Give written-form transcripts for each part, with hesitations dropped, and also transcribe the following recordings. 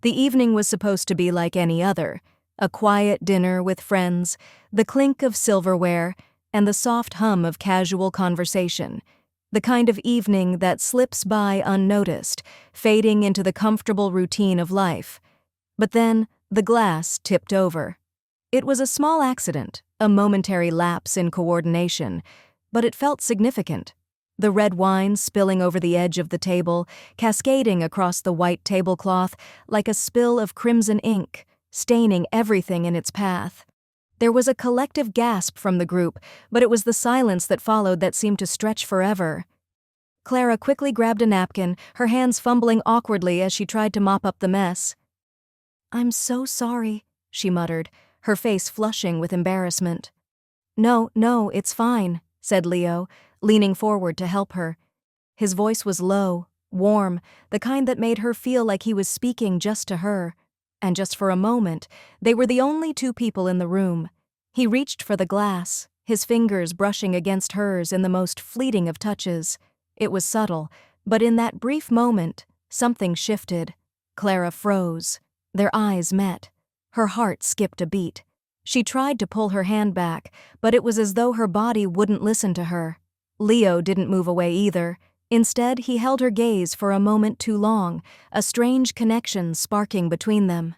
The evening was supposed to be like any other, a quiet dinner with friends, the clink of silverware, and the soft hum of casual conversation, the kind of evening that slips by unnoticed, fading into the comfortable routine of life. But then, the glass tipped over. It was a small accident, a momentary lapse in coordination, but it felt significant. The red wine spilling over the edge of the table, cascading across the white tablecloth like a spill of crimson ink, staining everything in its path. There was a collective gasp from the group, but it was the silence that followed that seemed to stretch forever. Clara quickly grabbed a napkin, her hands fumbling awkwardly as she tried to mop up the mess. "I'm so sorry," she muttered, her face flushing with embarrassment. No, it's fine," said Leo, leaning forward to help her. His voice was low, warm, the kind that made her feel like he was speaking just to her. And just for a moment, they were the only two people in the room. He reached for the glass, his fingers brushing against hers in the most fleeting of touches. It was subtle, but in that brief moment, something shifted. Clara froze. Their eyes met. Her heart skipped a beat. She tried to pull her hand back, but it was as though her body wouldn't listen to her. Leo didn't move away either. Instead, he held her gaze for a moment too long, a strange connection sparking between them.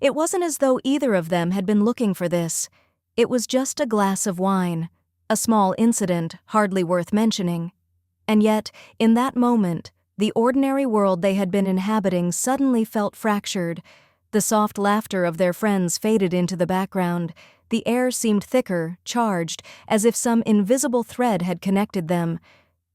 It wasn't as though either of them had been looking for this. It was just a glass of wine, a small incident hardly worth mentioning. And yet, in that moment, the ordinary world they had been inhabiting suddenly felt fractured. The soft laughter of their friends faded into the background. The air seemed thicker, charged, as if some invisible thread had connected them.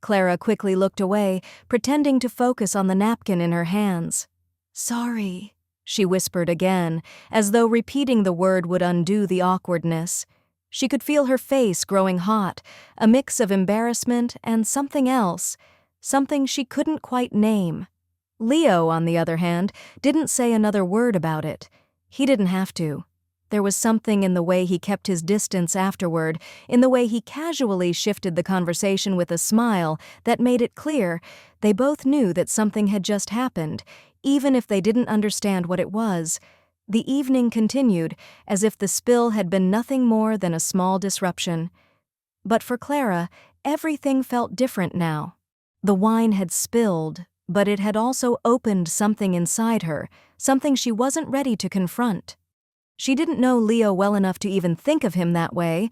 Clara quickly looked away, pretending to focus on the napkin in her hands. "Sorry," she whispered again, as though repeating the word would undo the awkwardness. She could feel her face growing hot, a mix of embarrassment and something else, something she couldn't quite name. Leo, on the other hand, didn't say another word about it. He didn't have to. There was something in the way he kept his distance afterward, in the way he casually shifted the conversation with a smile that made it clear they both knew that something had just happened, even if they didn't understand what it was. The evening continued, as if the spill had been nothing more than a small disruption. But for Clara, everything felt different now. The wine had spilled, but it had also opened something inside her, something she wasn't ready to confront. She didn't know Leo well enough to even think of him that way,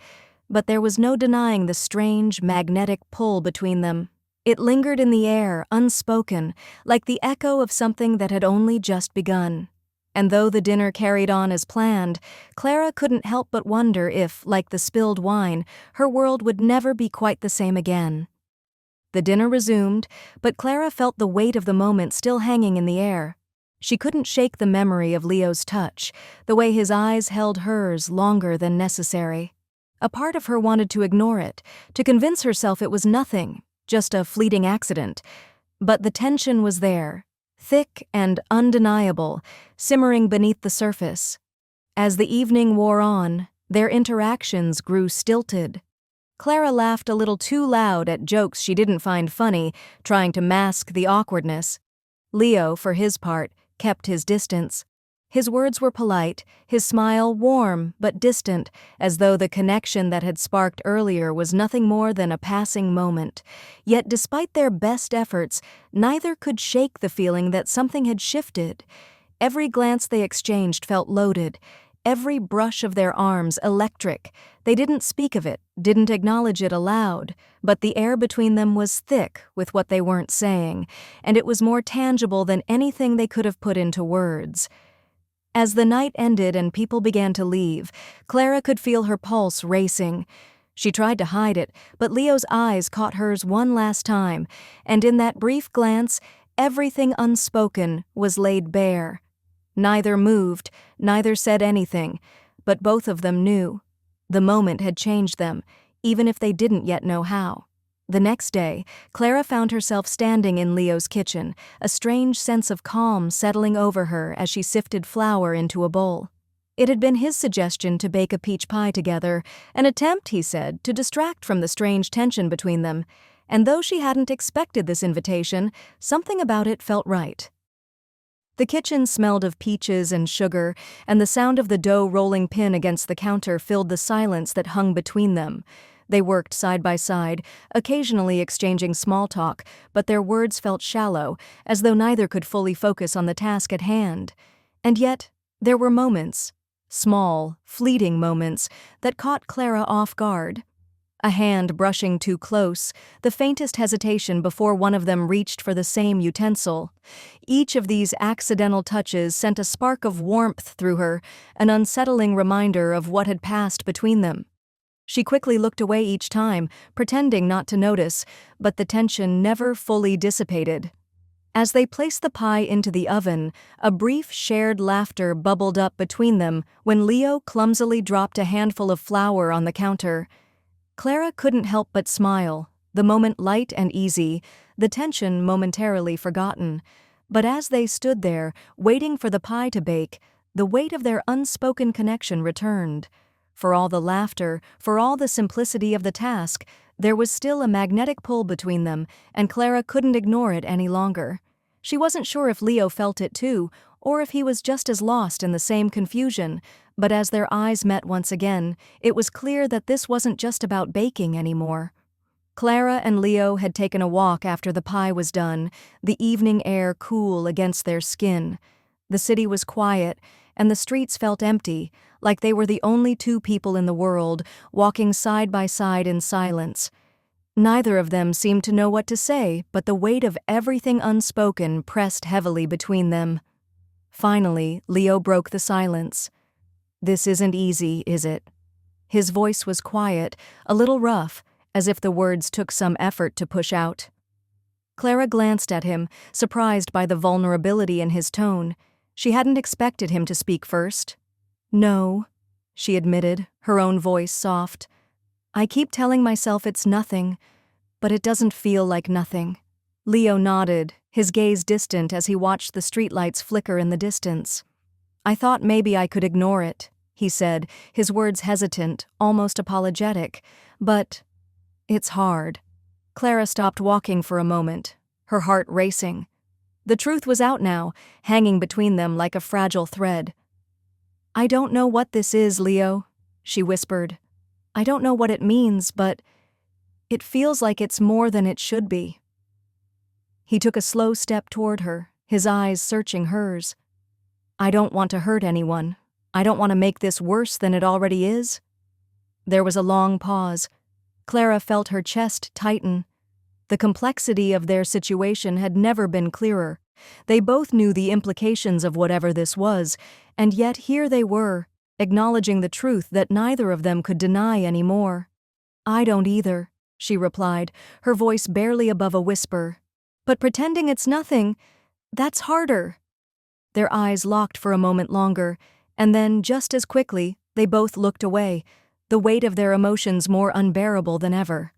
but there was no denying the strange, magnetic pull between them. It lingered in the air, unspoken, like the echo of something that had only just begun. And though the dinner carried on as planned, Clara couldn't help but wonder if, like the spilled wine, her world would never be quite the same again. The dinner resumed, but Clara felt the weight of the moment still hanging in the air. She couldn't shake the memory of Leo's touch, the way his eyes held hers longer than necessary. A part of her wanted to ignore it, to convince herself it was nothing, just a fleeting accident. But the tension was there, thick and undeniable, simmering beneath the surface. As the evening wore on, their interactions grew stilted. Clara laughed a little too loud at jokes she didn't find funny, trying to mask the awkwardness. Leo, for his part, kept his distance. His words were polite, his smile warm but distant, as though the connection that had sparked earlier was nothing more than a passing moment. Yet despite their best efforts, neither could shake the feeling that something had shifted. Every glance they exchanged felt loaded, every brush of their arms electric. They didn't speak of it, didn't acknowledge it aloud, but the air between them was thick with what they weren't saying, and it was more tangible than anything they could have put into words. As the night ended and people began to leave, Clara could feel her pulse racing. She tried to hide it, but Leo's eyes caught hers one last time, and in that brief glance, everything unspoken was laid bare. Neither moved, neither said anything, but both of them knew. The moment had changed them, even if they didn't yet know how. The next day, Clara found herself standing in Leo's kitchen, a strange sense of calm settling over her as she sifted flour into a bowl. It had been his suggestion to bake a peach pie together, an attempt, he said, to distract from the strange tension between them, and though she hadn't expected this invitation, something about it felt right. The kitchen smelled of peaches and sugar, and the sound of the dough rolling pin against the counter filled the silence that hung between them. They worked side by side, occasionally exchanging small talk, but their words felt shallow, as though neither could fully focus on the task at hand. And yet, there were moments, small, fleeting moments, that caught Clara off guard. A hand brushing too close, the faintest hesitation before one of them reached for the same utensil. Each of these accidental touches sent a spark of warmth through her, an unsettling reminder of what had passed between them. She quickly looked away each time, pretending not to notice, but the tension never fully dissipated. As they placed the pie into the oven, a brief shared laughter bubbled up between them when Leo clumsily dropped a handful of flour on the counter. Clara couldn't help but smile, the moment light and easy, the tension momentarily forgotten. But as they stood there, waiting for the pie to bake, the weight of their unspoken connection returned. For all the laughter, for all the simplicity of the task, there was still a magnetic pull between them, and Clara couldn't ignore it any longer. She wasn't sure if Leo felt it too, or if he was just as lost in the same confusion, but as their eyes met once again, it was clear that this wasn't just about baking anymore. Clara and Leo had taken a walk after the pie was done, the evening air cool against their skin. The city was quiet, and the streets felt empty, like they were the only two people in the world, walking side by side in silence. Neither of them seemed to know what to say, but the weight of everything unspoken pressed heavily between them. Finally, Leo broke the silence. "This isn't easy, is it?" His voice was quiet, a little rough, as if the words took some effort to push out. Clara glanced at him, surprised by the vulnerability in his tone. She hadn't expected him to speak first. "No," she admitted, her own voice soft. "I keep telling myself it's nothing, but it doesn't feel like nothing." Leo nodded, his gaze distant as he watched the streetlights flicker in the distance. "I thought maybe I could ignore it," he said, his words hesitant, almost apologetic. "But it's hard." Clara stopped walking for a moment, her heart racing. The truth was out now, hanging between them like a fragile thread. "I don't know what this is, Leo," she whispered. "I don't know what it means, but it feels like it's more than it should be." He took a slow step toward her, his eyes searching hers. "I don't want to hurt anyone. I don't want to make this worse than it already is." There was a long pause. Clara felt her chest tighten. The complexity of their situation had never been clearer. They both knew the implications of whatever this was, and yet here they were, acknowledging the truth that neither of them could deny anymore. "I don't either," she replied, her voice barely above a whisper. "But pretending it's nothing, that's harder." Their eyes locked for a moment longer, and then, just as quickly, they both looked away, the weight of their emotions more unbearable than ever.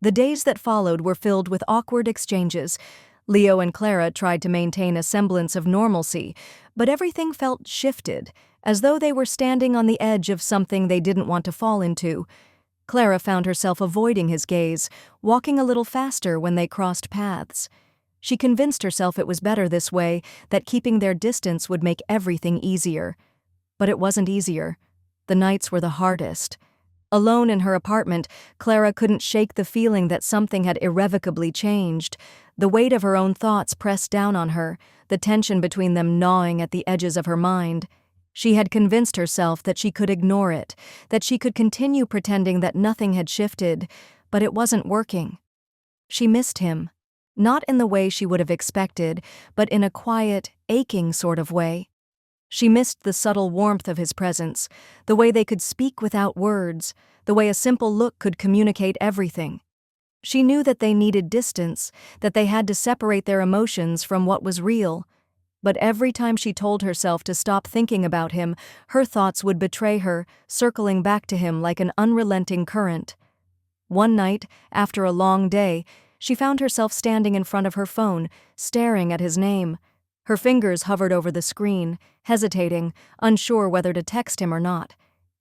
The days that followed were filled with awkward exchanges. Leo and Clara tried to maintain a semblance of normalcy, but everything felt shifted, as though they were standing on the edge of something they didn't want to fall into. Clara found herself avoiding his gaze, walking a little faster when they crossed paths. She convinced herself it was better this way, that keeping their distance would make everything easier. But it wasn't easier. The nights were the hardest. Alone in her apartment, Clara couldn't shake the feeling that something had irrevocably changed. The weight of her own thoughts pressed down on her, the tension between them gnawing at the edges of her mind. She had convinced herself that she could ignore it, that she could continue pretending that nothing had shifted, but it wasn't working. She missed him, not in the way she would have expected, but in a quiet, aching sort of way. She missed the subtle warmth of his presence, the way they could speak without words, the way a simple look could communicate everything. She knew that they needed distance, that they had to separate their emotions from what was real. But every time she told herself to stop thinking about him, her thoughts would betray her, circling back to him like an unrelenting current. One night, after a long day, she found herself standing in front of her phone, staring at his name. Her fingers hovered over the screen, hesitating, unsure whether to text him or not.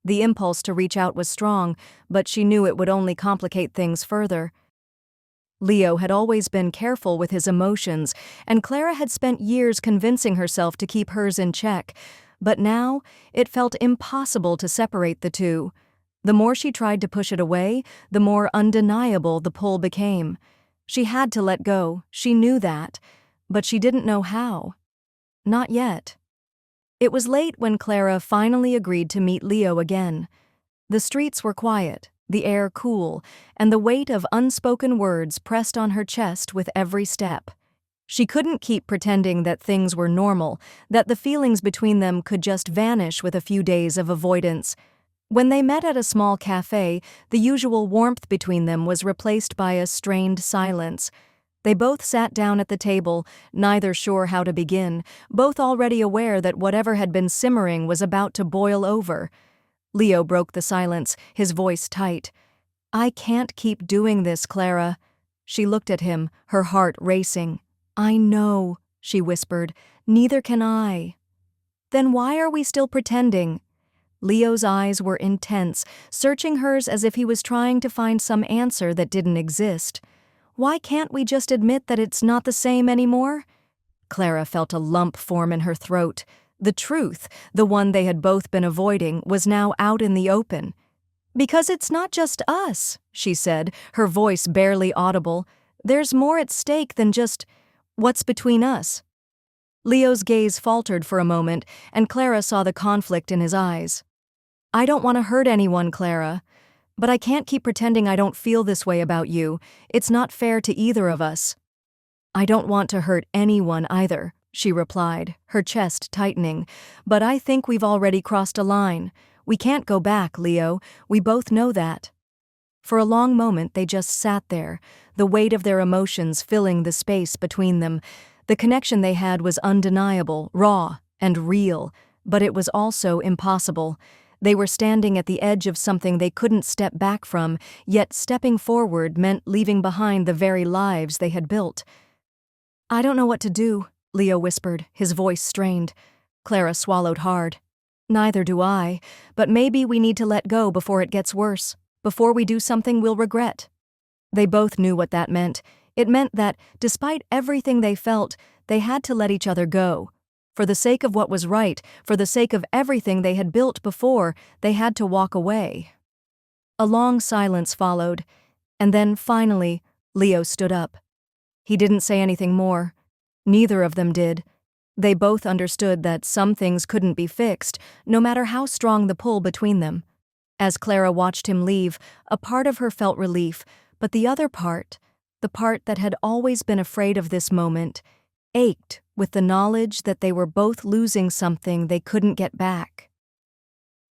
The impulse to reach out was strong, but she knew it would only complicate things further. Leo had always been careful with his emotions, and Clara had spent years convincing herself to keep hers in check. But now, it felt impossible to separate the two. The more she tried to push it away, the more undeniable the pull became. She had to let go, she knew that, but she didn't know how. Not yet. It was late when Clara finally agreed to meet Leo again. The streets were quiet, the air cool, and the weight of unspoken words pressed on her chest with every step. She couldn't keep pretending that things were normal, that the feelings between them could just vanish with a few days of avoidance. When they met at a small cafe, the usual warmth between them was replaced by a strained silence. They both sat down at the table, neither sure how to begin, both already aware that whatever had been simmering was about to boil over. Leo broke the silence, his voice tight. "I can't keep doing this, Clara." She looked at him, her heart racing. "I know," she whispered. "Neither can I." "Then why are we still pretending?" Leo's eyes were intense, searching hers as if he was trying to find some answer that didn't exist. "Why can't we just admit that it's not the same anymore?" Clara felt a lump form in her throat. The truth, the one they had both been avoiding, was now out in the open. "Because it's not just us," she said, her voice barely audible. "There's more at stake than just what's between us." Leo's gaze faltered for a moment, and Clara saw the conflict in his eyes. "I don't want to hurt anyone, Clara. But I can't keep pretending I don't feel this way about you. It's not fair to either of us." "I don't want to hurt anyone either," she replied, her chest tightening. "But I think we've already crossed a line. We can't go back, Leo. We both know that." For a long moment they just sat there, the weight of their emotions filling the space between them. The connection they had was undeniable, raw, and real, but it was also impossible. They were standing at the edge of something they couldn't step back from, yet stepping forward meant leaving behind the very lives they had built. "I don't know what to do," Leo whispered, his voice strained. Clara swallowed hard. "Neither do I, but maybe we need to let go before it gets worse, before we do something we'll regret." They both knew what that meant. It meant that, despite everything they felt, they had to let each other go. For the sake of what was right, for the sake of everything they had built before, they had to walk away. A long silence followed, and then, finally, Leo stood up. He didn't say anything more. Neither of them did. They both understood that some things couldn't be fixed, no matter how strong the pull between them. As Clara watched him leave, a part of her felt relief, but the other part, the part that had always been afraid of this moment, ached with the knowledge that they were both losing something they couldn't get back.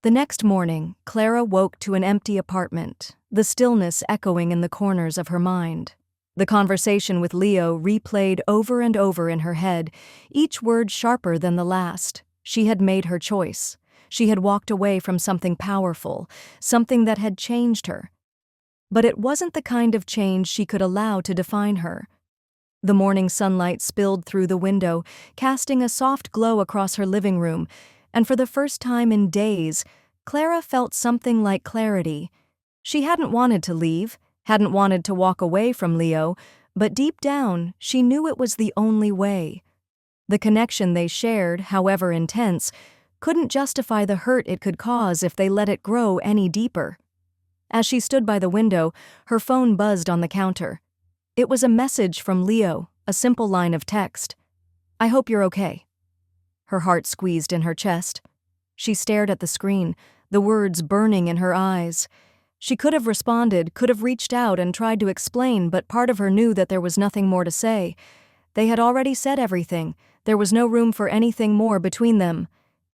The next morning, Clara woke to an empty apartment, the stillness echoing in the corners of her mind. The conversation with Leo replayed over and over in her head, each word sharper than the last. She had made her choice. She had walked away from something powerful, something that had changed her. But it wasn't the kind of change she could allow to define her. The morning sunlight spilled through the window, casting a soft glow across her living room, and for the first time in days, Clara felt something like clarity. She hadn't wanted to leave, hadn't wanted to walk away from Leo, but deep down, she knew it was the only way. The connection they shared, however intense, couldn't justify the hurt it could cause if they let it grow any deeper. As she stood by the window, her phone buzzed on the counter. It was a message from Leo, a simple line of text. "I hope you're okay." Her heart squeezed in her chest. She stared at the screen, the words burning in her eyes. She could have responded, could have reached out and tried to explain, but part of her knew that there was nothing more to say. They had already said everything. There was no room for anything more between them.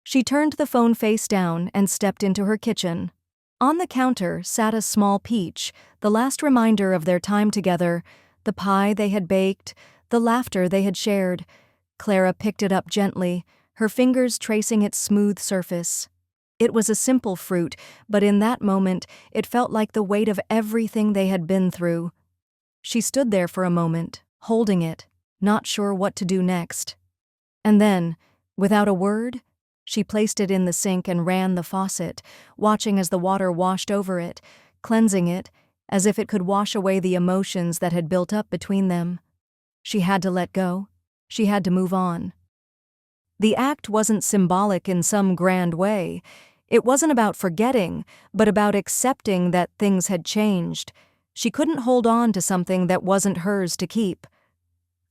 She turned the phone face down and stepped into her kitchen. On the counter sat a small peach, the last reminder of their time together, the pie they had baked, the laughter they had shared. Clara picked it up gently, her fingers tracing its smooth surface. It was a simple fruit, but in that moment, it felt like the weight of everything they had been through. She stood there for a moment, holding it, not sure what to do next. And then, without a word, she placed it in the sink and ran the faucet, watching as the water washed over it, cleansing it, as if it could wash away the emotions that had built up between them. She had to let go. She had to move on. The act wasn't symbolic in some grand way. It wasn't about forgetting, but about accepting that things had changed. She couldn't hold on to something that wasn't hers to keep.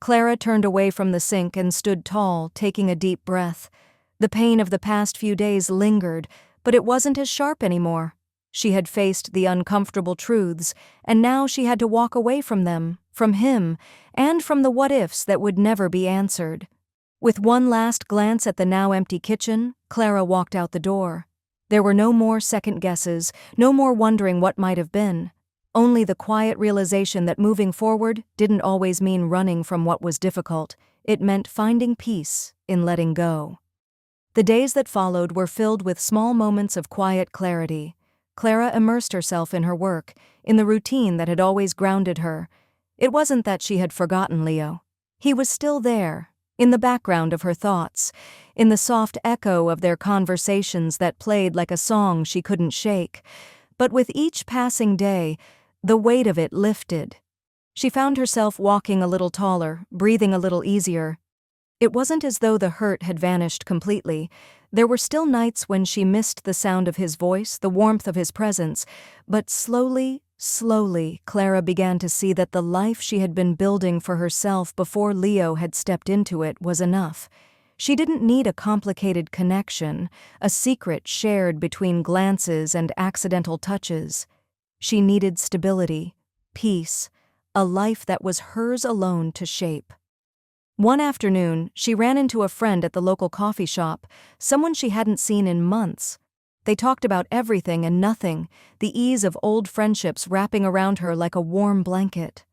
Clara turned away from the sink and stood tall, taking a deep breath. The pain of the past few days lingered, but it wasn't as sharp anymore. She had faced the uncomfortable truths, and now she had to walk away from them, from him, and from the what-ifs that would never be answered. With one last glance at the now empty kitchen, Clara walked out the door. There were no more second guesses, no more wondering what might have been. Only the quiet realization that moving forward didn't always mean running from what was difficult. It meant finding peace in letting go. The days that followed were filled with small moments of quiet clarity. Clara immersed herself in her work, in the routine that had always grounded her. It wasn't that she had forgotten Leo. He was still there, in the background of her thoughts, in the soft echo of their conversations that played like a song she couldn't shake. But with each passing day, the weight of it lifted. She found herself walking a little taller, breathing a little easier. It wasn't as though the hurt had vanished completely. There were still nights when she missed the sound of his voice, the warmth of his presence, but slowly, Clara began to see that the life she had been building for herself before Leo had stepped into it was enough. She didn't need a complicated connection, a secret shared between glances and accidental touches. She needed stability, peace, a life that was hers alone to shape. One afternoon, she ran into a friend at the local coffee shop, someone she hadn't seen in months. They talked about everything and nothing, the ease of old friendships wrapping around her like a warm blanket.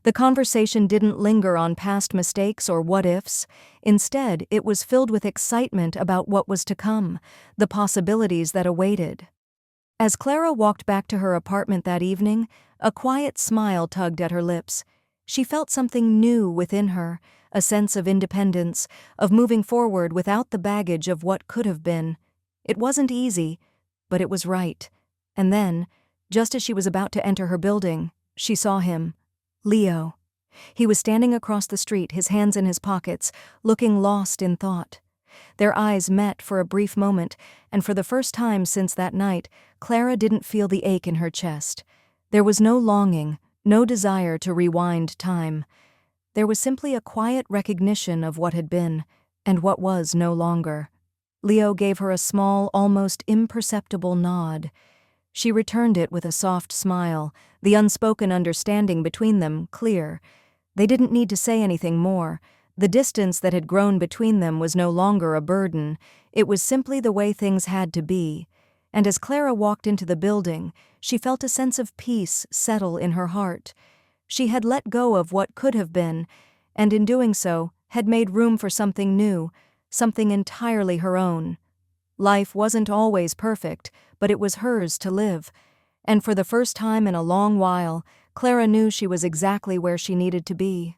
The conversation didn't linger on past mistakes or what-ifs. Instead, it was filled with excitement about what was to come, the possibilities that awaited. As Clara walked back to her apartment that evening, a quiet smile tugged at her lips. She felt something new within her, a sense of independence, of moving forward without the baggage of what could have been. It wasn't easy, but it was right. And then, just as she was about to enter her building, she saw him. Leo. He was standing across the street, his hands in his pockets, looking lost in thought. Their eyes met for a brief moment, and for the first time since that night, Clara didn't feel the ache in her chest. There was no longing, no desire to rewind time. There was simply a quiet recognition of what had been, and what was no longer. Leo gave her a small, almost imperceptible nod. She returned it with a soft smile, the unspoken understanding between them clear. They didn't need to say anything more. The distance that had grown between them was no longer a burden. It was simply the way things had to be. And as Clara walked into the building, she felt a sense of peace settle in her heart. She had let go of what could have been, and in doing so, had made room for something new, something entirely her own. Life wasn't always perfect, but it was hers to live. And for the first time in a long while, Clara knew she was exactly where she needed to be.